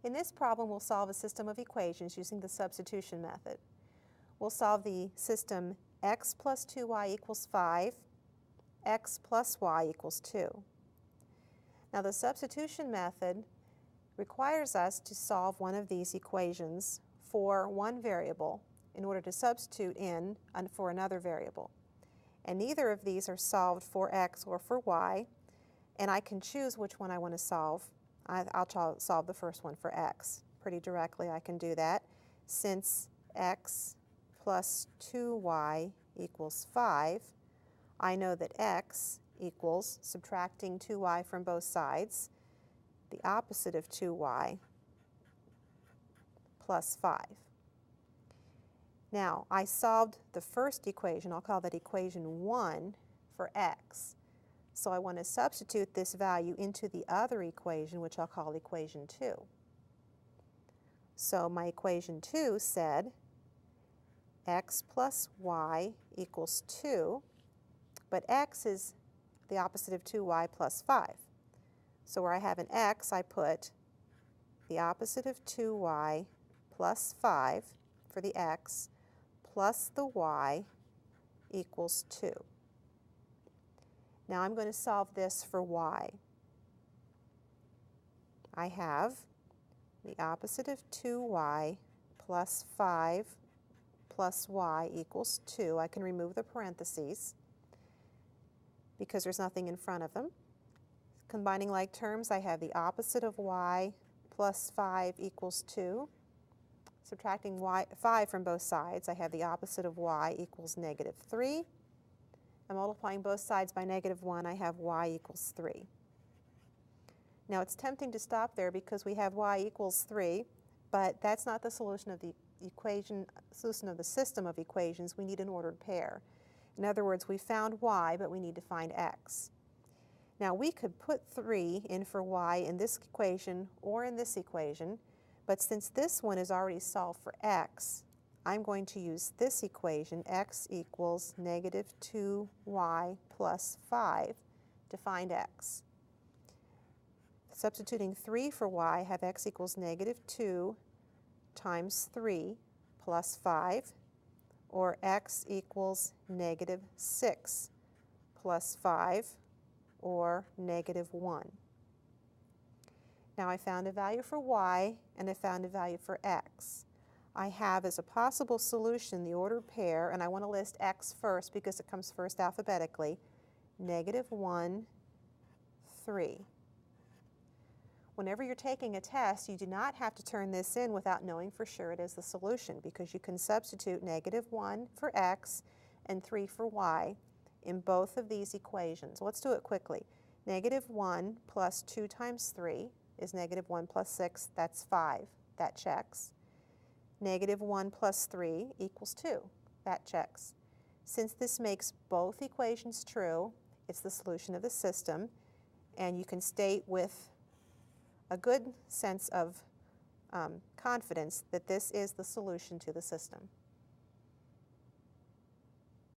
In this problem, we'll solve a system of equations using the substitution method. We'll solve the system x plus 2y equals 5, x plus y equals 2. Now the substitution method requires us to solve one of these equations for one variable in order to substitute in for another variable. And neither of these are solved for x or for y, and I can choose which one I want to solve. I'll solve the first one for x. Pretty directly I can do that. Since x plus 2y equals 5, I know that x equals, subtracting 2y from both sides, the opposite of 2y plus 5. Now, I solved the first equation, I'll call that equation 1, for x. So I want to substitute this value into the other equation, which I'll call equation 2. So my equation 2 said x plus y equals 2, but x is the opposite of 2y plus 5. So where I have an x, I put the opposite of 2y plus 5 for the x, plus the y equals 2. Now I'm going to solve this for y. I have the opposite of 2y plus 5 plus y equals 2. I can remove the parentheses because there's nothing in front of them. Combining like terms, I have the opposite of y plus 5 equals 2. Subtracting 5 from both sides, I have the opposite of y equals negative 3. And multiplying both sides by negative 1, I have y equals 3. Now it's tempting to stop there because we have y equals 3, but that's not the solution of the solution of the system of equations. We need an ordered pair. In other words, we found y, but we need to find x. Now we could put 3 in for y in this equation or in this equation, but since this one is already solved for x, I'm going to use this equation, x equals negative 2y plus 5, to find x. Substituting 3 for y, I have x equals negative 2 times 3 plus 5, or x equals negative 6 plus 5, or negative 1. Now I found a value for y and I found a value for x. I have as a possible solution the ordered pair, and I want to list x first because it comes first alphabetically, negative 1, 3. Whenever you're taking a test, you do not have to turn this in without knowing for sure it is the solution, because you can substitute negative 1 for x and 3 for y in both of these equations. Let's do it quickly. Negative 1 plus 2 times 3 is negative 1 plus 6, that's 5. That checks. Negative 1 plus 3 equals 2. That checks. Since this makes both equations true, it's the solution of the system, and you can state with a good sense of confidence that this is the solution to the system.